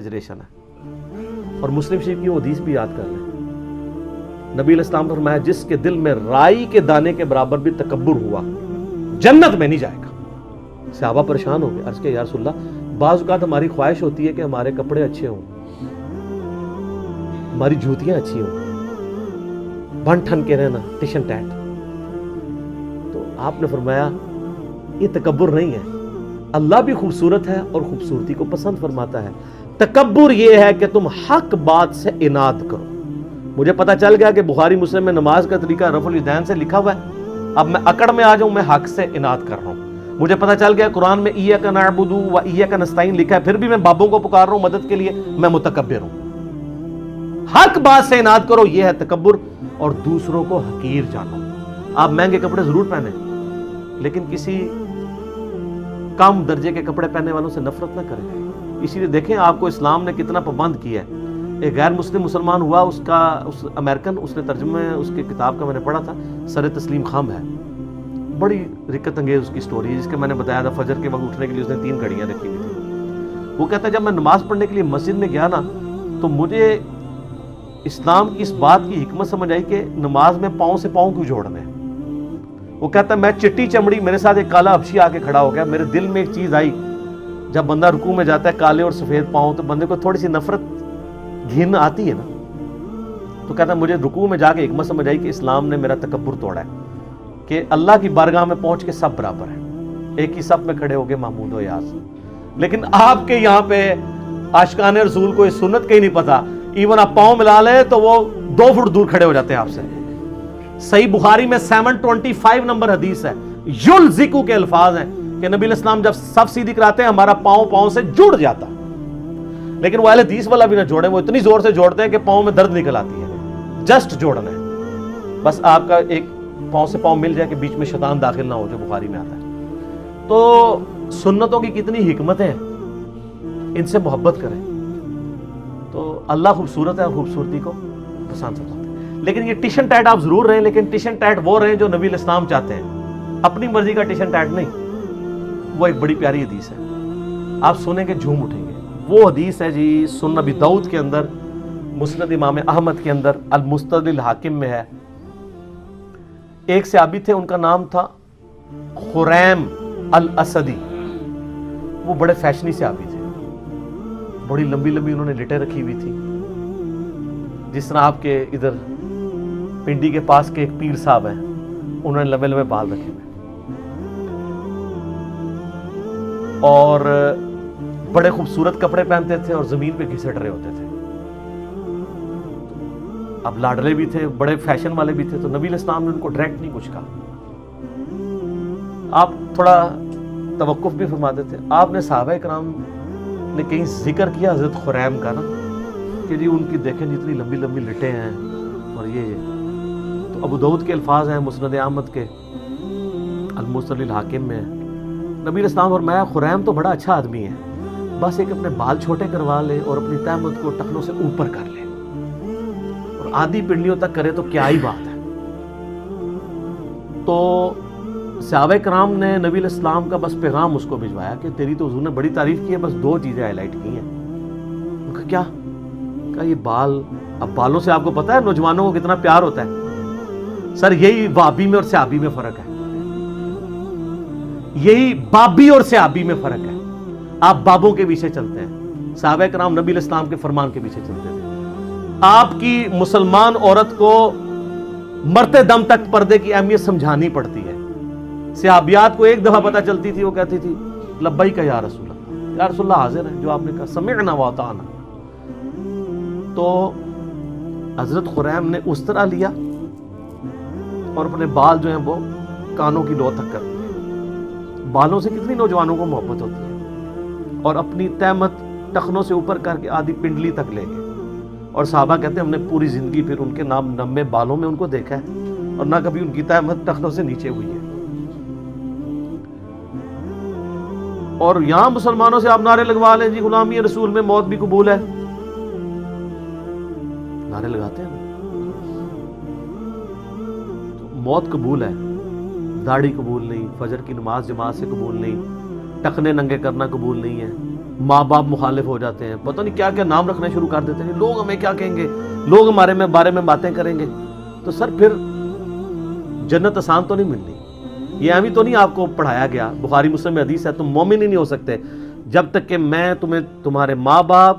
Exaggeration ہے. اور مسلم شریف کی وہ حدیث بھی یاد کر لیں. نبی علیہ السلام نے فرمایا جس کے دل میں رائی کے دانے کے برابر بھی تکبر ہوا جنت میں نہیں جائے گا. صحابہ پریشان ہو گئے, عرض کیا یا رسول اللہ, بعض اوقات ہماری خواہش ہوتی ہے کہ ہمارے کپڑے اچھے ہوں, ہماری جوتیاں اچھی ہوں, بن ٹھن کے رہنا, ٹشن ٹیٹ. تو آپ نے فرمایا یہ تکبر نہیں ہے, اللہ بھی خوبصورت ہے اور خوبصورتی کو پسند فرماتا ہے. تکبر یہ ہے کہ تم حق بات سے اناد کرو. مجھے پتا چل گیا کہ بخاری مسلم میں نماز کا طریقہ رفع الیدین سے لکھا ہوا ہے, اب میں اکڑ میں آ جاؤں, میں حق سے اناد کر رہا ہوں. مجھے پتا چل گیا قرآن میں ایاک نعبد و ایاک نستعین لکھا ہے, پھر بھی میں بابوں کو پکار رہا ہوں مدد کے لیے, میں متکبر ہوں. حق بات سے اناد کرو, یہ ہے تکبر. اور دوسروں کو حقیر جانو. آپ مہنگے کپڑے ضرور پہنیں لیکن کسی کم درجے کے کپڑے پہننے والوں سے نفرت نہ کریں. اسی لیے دیکھیں آپ کو اسلام نے کتنا پابند کیا ہے. ایک غیر مسلم مسلمان ہوا, اس امریکن, اس نے ترجمہ اس کی کتاب کا میں نے پڑھا تھا, سر تسلیم خم ہے, بڑی رکت انگیز اس کی سٹوری ہے, جس کے میں نے بتایا تھا فجر کے وقت اٹھنے کے لیے اس نے 3 گھڑیاں رکھی ہوئی تھی. وہ کہتا ہے جب میں نماز پڑھنے کے لیے مسجد میں گیا نا تو مجھے اسلام کی اس بات کی حکمت سمجھ آئی کہ نماز میں پاؤں سے پاؤں کیوں جوڑنے. وہ کہتا ہے میں چٹی چمڑی, میرے ساتھ ایک کالا حبشی آ کے کھڑا ہو گیا, میرے دل میں ایک چیز آئی, جب بندہ رکوع میں جاتا ہے کالے اور سفید پاؤں تو بندے کو تھوڑی سی نفرت گھن آتی ہے نا. تو کہتا ہے مجھے رکوع میں جا کے حکمت سمجھ آئی کہ اسلام نے میرا تکبر توڑا ہے, کہ اللہ کی بارگاہ میں پہنچ کے سب برابر ہیں, ایک ہی صف میں کھڑے ہو گئے محمود و یاس. لیکن آپ کے یہاں پہ عاشقان رسول کو اس سنت کا ہی نہیں پتا, ایون آپ پاؤں ملا لیں تو وہ 2 فٹ دور کھڑے ہو جاتے ہیں آپ سے. صحیح بخاری میں 725 نمبر حدیث ہے, یلزقو کے الفاظ ہیں کہ نبی علیہ السلام جب صف سیدھی کراتے ہیں ہمارا پاؤں سے جڑ جاتا. لیکن وہ اہل حدیث والا بھی نہ جوڑے, وہ اتنی زور سے جوڑتے ہیں کہ پاؤں میں درد نکل آتی ہے. جسٹ جوڑنا ہے بس, آپ کا ایک پاؤں سے پاؤں مل جائے کہ بیچ میں شیطان داخل نہ ہو, جو بخاری میں آتا ہے. تو سنتوں کی کتنی حکمتیں ہیں, ان سے محبت کریں. تو اللہ خوبصورت ہے اور خوبصورتی کو پسند کرتا ہے. لیکن یہ ٹشن ٹیٹ آپ ضرور رہیں, لیکن ٹشن ٹیٹ وہ رہیں جو نبی علیہ السلام چاہتے ہیں, اپنی مرضی کا ٹشن ٹیٹ نہیں. وہ ایک بڑی پیاری حدیث ہے, آپ سنیں گے جھوم اٹھیں گے. وہ حدیث ہے جی سنن ابی داؤد کے اندر, مسند امام احمد کے اندر, المستدرک الحاکم میں ہے. ایک صحابی تھے, ان کا نام تھا خریم الاسدی. وہ بڑے فیشنی صحابی تھے, بڑی لمبی لمبی انہوں نے لٹیں رکھی ہوئی تھی, جس طرح آپ کے ادھر پنڈی کے پاس کے ایک پیر صاحب ہیں, انہوں نے لمبے لمبے بال رکھے ہوئے, اور بڑے خوبصورت کپڑے پہنتے تھے اور زمین پہ گھسٹ رہے ہوتے تھے. اب لاڈلے بھی تھے, بڑے فیشن والے بھی تھے, تو نبی علیہ السلام نے ان کو ڈائریکٹ نہیں کچھ کہا. آپ تھوڑا توقف بھی فرماتے تھے. آپ نے صحابہ کرام نے کہیں ذکر کیا حضرت خریم کا نا, کہ جی ان کی دیکھیں جتنی لمبی لمبی لٹیں ہیں اور یہ. تو ابو داؤد کے الفاظ ہیں مسند احمد کے المستدرک الحاکم میں. نبی علیہ السلام فرمایا خریم تو بڑا اچھا آدمی ہے, بس ایک اپنے بال چھوٹے کروا لے اور اپنی تہمت کو ٹخنوں سے اوپر کر لے اور آدھی پنڈلیوں تک کرے تو کیا ہی بات ہے. تو صحابہ کرام نے نبی علیہ السلام کا بس پیغام اس کو بھجوایا کہ تیری تو حضور نے بڑی تعریف کی ہے, بس 2 چیزیں ہائی لائٹ کی ہیں. ان کا کیا کہا, یہ بال. اب بالوں سے آپ کو پتا ہے نوجوانوں کو کتنا پیار ہوتا ہے. سر یہی وابی میں اور صحابی میں فرق ہے, یہی بابی اور صحابی میں فرق ہے. آپ بابوں کے پیچھے چلتے ہیں, صحابہ کرام نبی علیہ السلام کے فرمان کے پیچھے چلتے تھے. آپ کی مسلمان عورت کو مرتے دم تک پردے کی اہمیت سمجھانی پڑتی ہے. صحابیات کو ایک دفعہ پتہ چلتی تھی, وہ کہتی تھی لبیک یا رسول اللہ, یا رسول اللہ حاضر ہے جو آپ نے کہا, سمعنا واطعنا. تو حضرت خریم نے اس طرح لیا اور اپنے بال جو ہیں وہ کانوں کی لو تک کر دیے. بالوں سے کتنی نوجوانوں کو محبت ہوتی ہے, اور اپنی تہمت ٹخنوں سے اوپر کر کے آدھی پنڈلی تک لے گئے. اور صحابہ کہتے ہیں ہم نے پوری زندگی پھر ان کے نام نمے بالوں میں ان کو دیکھا ہے, اور نہ کبھی ان کی تہمت ٹخنوں سے نیچے ہوئی ہے. اور یہاں مسلمانوں سے آپ نعرے لگوا لیں جی غلامی رسول میں موت بھی قبول ہے, نعرے لگاتے ہیں نا. موت قبول ہے, داڑھی قبول نہیں, فجر کی نماز جماعت سے قبول نہیں, ٹخنے ننگے کرنا قبول نہیں ہے, ماں باپ مخالف ہو جاتے ہیں، پتہ نہیں کیا کیا نام رکھنا شروع کر دیتے ہیں، لوگ ہمیں کیا کہیں گے، لوگ ہمارے بارے میں باتیں کریں گے، تو سر پھر جنت آسان تو نہیں ملنی، یہ ابھی تو نہیں آپ کو پڑھایا گیا، بخاری مسلم میں حدیث ہے تم مومن ہی نہیں ہو سکتے جب تک کہ میں تمہیں تمہارے ماں باپ،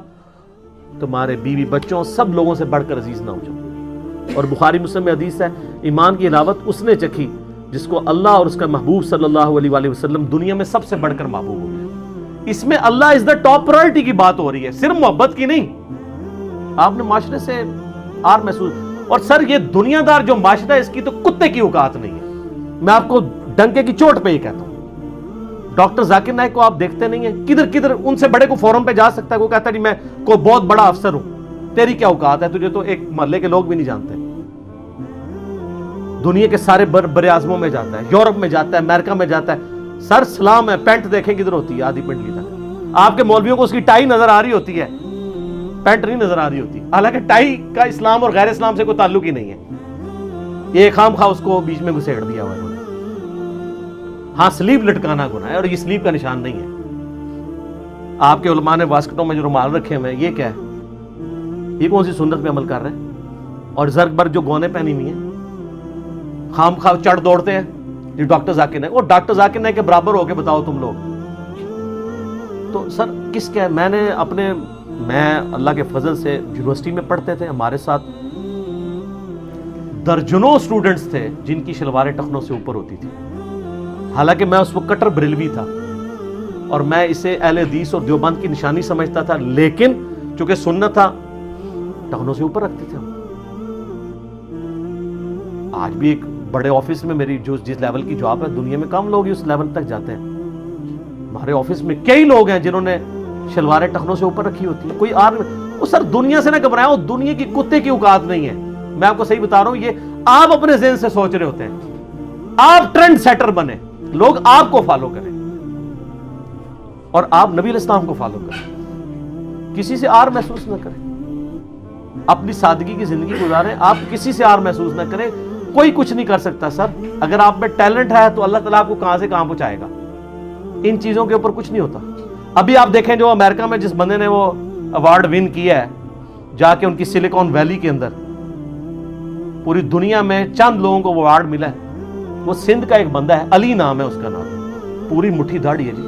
تمہارے بیوی بچوں، سب لوگوں سے بڑھ کر عزیز نہ ہو جاؤں۔ اور بخاری مسلم میں حدیث ہے ایمان کی حلاوت اس نے چکھی جس کو اللہ اور اس کا محبوب صلی اللہ علیہ وآلہ وسلم دنیا میں سب سے بڑھ کر محبوب ہو گئے۔ اس میں اللہ از دا ٹاپ پرائورٹی کی بات ہو رہی ہے، صرف محبت کی نہیں۔ آپ نے معاشرے سے آر محسوس، اور سر یہ دنیا دار جو معاشرہ ہے اس کی تو کتے کی اوقات نہیں ہے، میں آپ کو ڈنکے کی چوٹ پہ ہی کہتا ہوں۔ ڈاکٹر ذاکر نائک کو آپ دیکھتے نہیں ہیں، کدھر ان سے بڑے کو فورم پہ جا سکتا ہے، وہ کہتا ہے جی میں کوئی بہت بڑا افسر ہوں، تیری کیا اوقات ہے، تجھے تو ایک محلے کے لوگ بھی نہیں جانتے۔ دنیا کے سارے بر اعظموں میں جاتا ہے، یورپ میں جاتا ہے، امریکہ میں جاتا ہے، سر سلام ہے، پینٹ دیکھیں کدھر ہوتی ہے، آدھی پنڈلی تک۔ آپ کے مولویوں کو اس کی ٹائی نظر آ رہی ہوتی ہے، پینٹ نہیں نظر آ رہی ہوتی، حالانکہ ٹائی کا اسلام اور غیر اسلام سے کوئی تعلق ہی نہیں ہے، یہ خام خواہ اس کو بیچ میں گھسیڑ دیا ہوا ہے انہوں نے۔ ہاں سلیب لٹکانا گناہ ہے، اور یہ سلیب کا نشان نہیں ہے۔ آپ کے علماء نے واسکٹوں میں جو رومال رکھے ہوئے ہیں، یہ کیا ہے؟ یہ کون سی سنت پہ عمل کر رہے ہیں؟ اور زرگ بر جو گونے پہنی ہوئی ہیں، خام خواہ چڑھ دوڑتے ہیں یہ ڈاکٹر ذاکر نائک، اور ڈاکٹر ذاکر نائک کے برابر ہو کے بتاؤ تم لوگ۔ تو سر کس کیا، میں اللہ کے فضل سے یونیورسٹی میں پڑھتے تھے، ہمارے ساتھ درجنوں اسٹوڈنٹس تھے جن کی شلواریں ٹخنوں سے اوپر ہوتی تھی، حالانکہ میں اس وقت کٹر بریلوی تھا اور میں اسے اہل حدیث اور دیوبند کی نشانی سمجھتا تھا، لیکن چونکہ سنت تھا ٹخنوں سے اوپر رکھتے تھے ہم۔ آج بھی ایک بڑے آفس میں میری جس لیول کی جاب ہے، دنیا میں کم لوگ اس لیول تک جاتے ہیں۔ ہمارے آفس میں کئی لوگ ہیں جنہوں نے شلواریں ٹخنوں سے اوپر رکھی ہوتی ہیں، کوئی وہ سر دنیا سے نہ گھبرائیں، وہ دنیا کی کتے کی اوقات نہیں ہے، میں آپ کو صحیح بتا رہا ہوں، یہ آپ اپنے ذہن سے سوچ رہے ہوتے ہیں، آپ ٹرینڈ سیٹر بنے، لوگ آپ کو فالو کریں اور آپ نبی علیہ السلام کو فالو کریں، کسی سے آر محسوس نہ کریں، اپنی سادگی کی زندگی گزاریں، آپ کسی سے آر محسوس نہ کریں۔ کوئی کچھ نہیں کر سکتا سر، اگر آپ میں ٹیلنٹ ہے تو اللہ تعالیٰ آپ کو کہاں سے کہاں پہنچائے گا، ان چیزوں کے اوپر کچھ نہیں ہوتا۔ ابھی آپ دیکھیں جو امریکہ میں جس بندے نے وہ ایوارڈ ون کیا ہے، جا کے ان کی سلیکون ویلی کے اندر، پوری دنیا میں چند لوگوں کو وہ ایوارڈ ملا ہے، وہ سندھ کا ایک بندہ ہے، علی نام ہے اس کا نام، پوری مٹھی داڑھی ہے جی،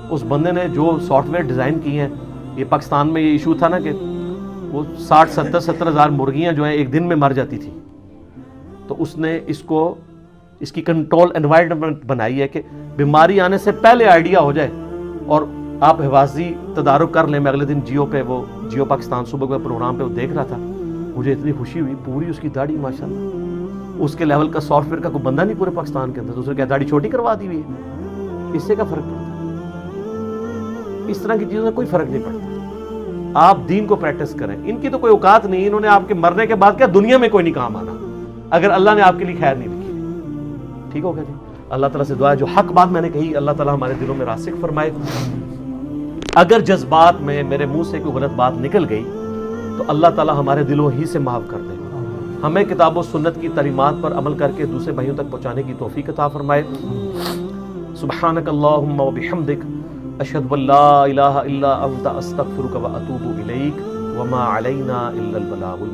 اس بندے نے جو سافٹ ویئر ڈیزائن کی ہیں، یہ پاکستان میں یہ ایشو تھا نا کہ وہ 60-70 ہزار مرغیاں جو ہیں ایک دن میں مر جاتی تھی، تو اس نے اس کی کنٹرول انوائرمنٹ بنائی ہے کہ بیماری آنے سے پہلے آئیڈیا ہو جائے اور آپ حفاظتی تدارک کر لیں۔ میں اگلے دن جیو پہ، وہ جیو پاکستان صبح کے پروگرام پہ وہ دیکھ رہا تھا، مجھے اتنی خوشی ہوئی، پوری اس کی داڑھی ماشاءاللہ، اس کے لیول کا سافٹ ویئر کا کوئی بندہ نہیں پورے پاکستان کے اندر، تو اس نے کیا داڑھی چھوٹی کروا دی ہوئی ہے، اس سے کیا فرق پڑتا ہے؟ اس طرح کی چیزوں سے کوئی فرق نہیں پڑتا، آپ دین کو پریکٹس کریں، ان کی تو کوئی اوقات نہیں، انہوں نے آپ کے مرنے کے بعد کیا دنیا میں کوئی نہیں کام آنا اگر اللہ نے آپ کے لیے خیر نہیں لکھی۔ ٹھیک ہو گیا جی؟ اللہ تعالیٰ سے دعا ہے جو حق بات میں نے کہی اللہ تعالیٰ ہمارے دلوں میں راسخ فرمائے، اگر جذبات میں میرے منہ سے کوئی غلط بات نکل گئی تو اللہ تعالیٰ ہمارے دلوں ہی سے معاف کر دے، ہمیں کتاب و سنت کی تعلیمات پر عمل کر کے دوسرے بھائیوں تک پہنچانے کی توفیق عطا فرمائے۔ سبحانک اللہم و بحمدک، اشہد ان لا الہ الا انت، استغفرک و اتوب الیک، وما علینا الا البلاغ۔